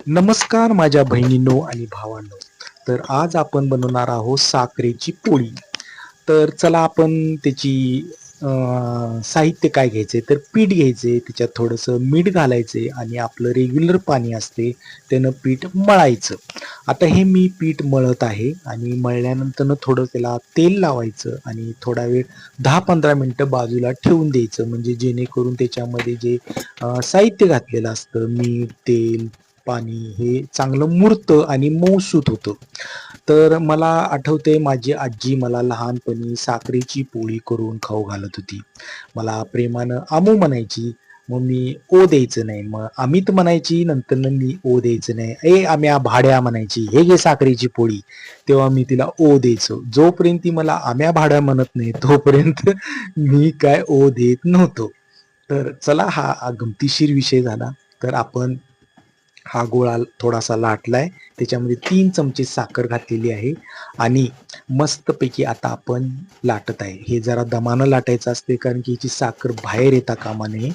नमस्कार माझ्या बहिणींनो आणि भावांनो. तर आज आपण बनवणार आहोत साखरेची पोळी. तर चला आपण त्याची साहित्य काय घ्यायचे तर पीठ घ्यायचे, त्याच्यात थोडंसं मीठ घालायचे आणि आपलं रेग्युलर पाणी असते त्यानं पीठ मळायचं. आता हे मी पीठ मळत आहे आणि मळल्यानंतर थोडं त्याला तेल लावायचं आणि थोडा वेळ 10-15 मिनिटं बाजूला ठेवून द्यायचं, म्हणजे जेणेकरून त्याच्यामध्ये जे साहित्य घातलेलं असतं मीठ, तेल, पाणी हे चांगलं मुरतं आणि मऊसूत होतं. तर मला आठवते माझी आजी मला लहानपणी साखरेची पोळी करून खाऊ घालत होती. मला प्रेमानं आमू म्हणायची. मग मी ओ द्यायचं नाही. मग अमित म्हणायची, नंतरनं मी ओ द्यायचं नाही. ए आम्या भाड्या म्हणायची, हे घे साखरेची पोळी. तेव्हा मी तिला ओ द्यायचो. जोपर्यंत ती मला आम्या भाड्या म्हणत नाही तोपर्यंत मी काय ओ देत नव्हतो. तर चला हा गमतीशीर विषय झाला. तर आपण हा गोळा थोडासा लाटलाय, त्याच्यामध्ये 3 चमचे साखर घातलेली आहे आणि मस्तपैकी आता आपण लाटत आहे. हे जरा दमानं लाटायचं असते कारण की याची साखर बाहेर येता कामा नये.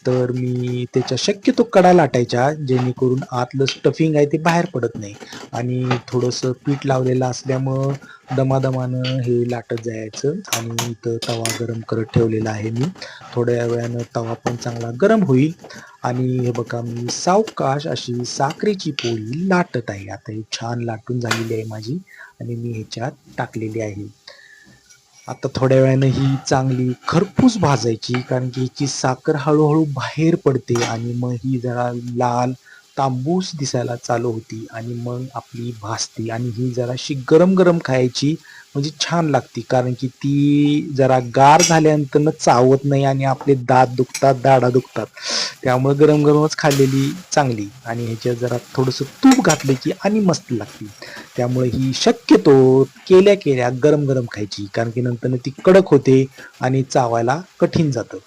तर मी त्याच्या शक्यतो कडा लाटायच्या, जेणेकरून आतलं स्टफिंग आहे ते बाहेर पडत नाही आणि थोडंसं पीठ लावलेलं असल्यामुळं दमादमानं हे लाटत जायचं. आणि इथं तवा गरम करत ठेवलेला आहे मी. थोड्या वेळानं तवा पण चांगला गरम होईल आणि हे बघा मी सावकाश अशी साखरेची पोळी लाटत आहे. आता ही छान लाटून झालेली आहे माझी आणि मी ह्याच्यात टाकलेली आहे. आता थोड्या वेळानं ही चांगली खरपूस भाजायची, कारण की हिची साखर हळूहळू बाहेर पडते आणि मग ही जरा लाल तांबूस दिसायला चालू होती आणि मग आपली भाजते आणि ही जराशी गरम गरम खायची म्हणजे छान लागते, कारण की ती जरा गार झाल्यानंतर चावत नाही आणि आपले दात दुखतात, दाढा दुखतात. त्यामुळे गरम गरमच खाल्लेली चांगली आणि ह्याच्यात जरा थोडंसं तूप घातलं की आणि मस्त लागते. त्यामुळे ही शक्यतो केल्या केल्या गरम गरम खायची, कारण की नंतर ती कडक होते आणि चावायला कठीण जातं.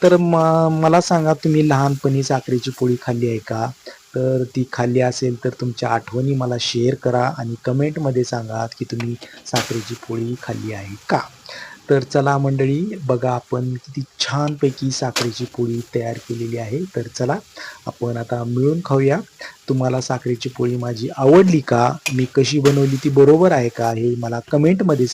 तर मला सांगा, तुम्ही लहानपणी साखरेची पोळी खाल्ली आहे का? तर ती खाल्ली असेल तर तुमच्या आठवणी मला शेअर करा आणि कमेंटमध्ये सांगा की तुम्ही साखरेची पोळी खाल्ली आहे का? तर चला मंडळी, बघा आपण किती छानपैकी साखरेची पोळी तयार केलेली आहे. तर चला आपण आता मिळून खाऊया. तुम्हाला साखरेची पोळी माझी आवडली का? मी कशी बनवली ती बरोबर आहे का? हे मला कमेंटमध्ये